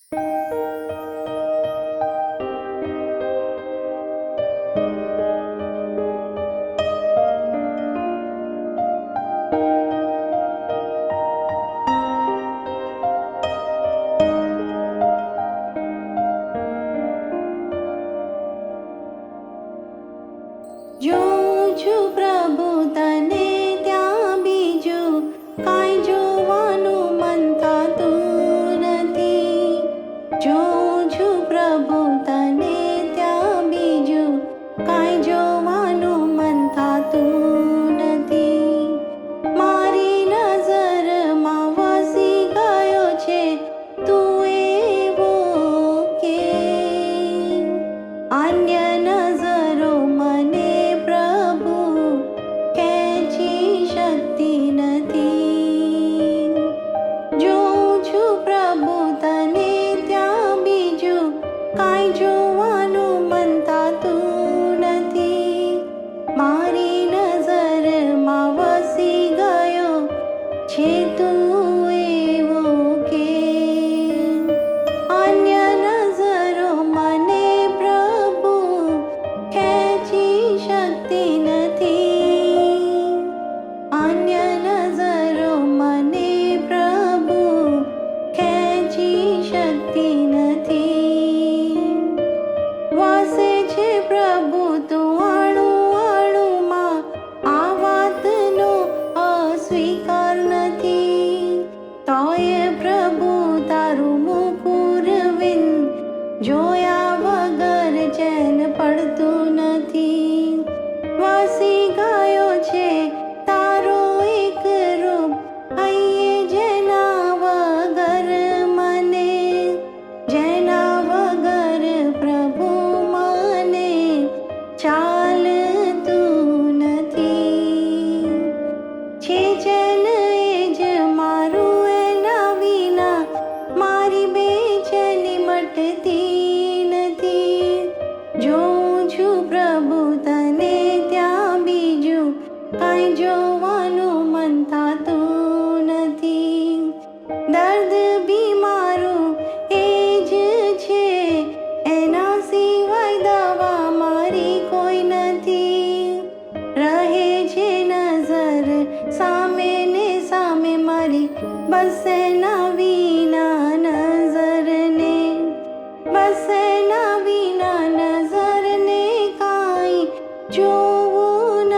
જોઉં છું પ્રભુ તને ત્યાં બીજું કાંઈ જોવાનું મન થતું નથી. જોઉં છું પ્રભુ તને ત્યાં બીજું કાંઈ જોવાનું મન થતું નથી. મારી નજરમાં વસી ગયો છે તું એવો કે અન્ય નજરો મને કાંઈ જોવાનું મન થતું નથી. મારી નજરમાં વસી ગયો છે તું એવો કે અન્ય નજરો મને પ્રભુ ખેંચી શકતી નથી. અન્ય નજરો મને પ્રભુ ખેંચી શકતી નથી. વસે છે પ્રભુ તું અણુ અણુમાં, આ વાતનો અસ્વીકાર નથી. તોય પ્રભુ તારું મુકુરવિન જોયા વગર ચેન પડતું નથી. વસી ગયો છે તારો એક રૂપ અહીંયા જેના વગર મને, જેના વગર પ્રભુ ચાલતું નથી. છે ચેન એ જ મારું, એના વિના મારી બેચેની મટતી નથી. જોઉં છું પ્રભુ તને ત્યાં બીજું કાંઈ જોવાનું મન થતું નથી. દર્દ બી મારું એ જ છે, એના સિવાય દવા મારી કોઈ નથી. રહે છે નજર સામે ને સામે મારી, બસ એના વિના નજરને, બસ એના વિના નજરને કાંઈ જોવું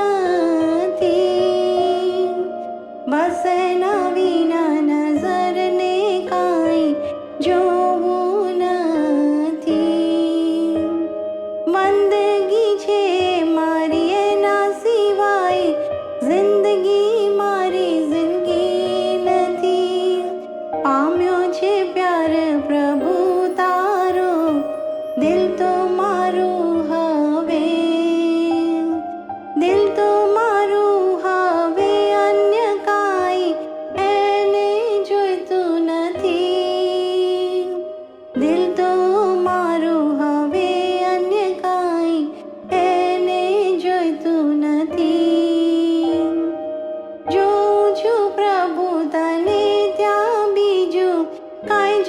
નથી. બસ એના વિના નજરને કાંઈ જોવું નથી. બંદગી છે મારી એના સિવાય, જિંદગી મારી જિંદગી નથી. પામ્યો છે પ્યાર પ્રભુ તારો, દિલ તો મારું હવે, દિલ તો મારું હવે અન્ય કાંઈ એને જોઈતું નથી. દિલ તો મારું હવે અન્ય કાંઈ એને જોઈતું નથી. જોઉં છું પ્રભુ તને ત્યાં બીજું કાંઈ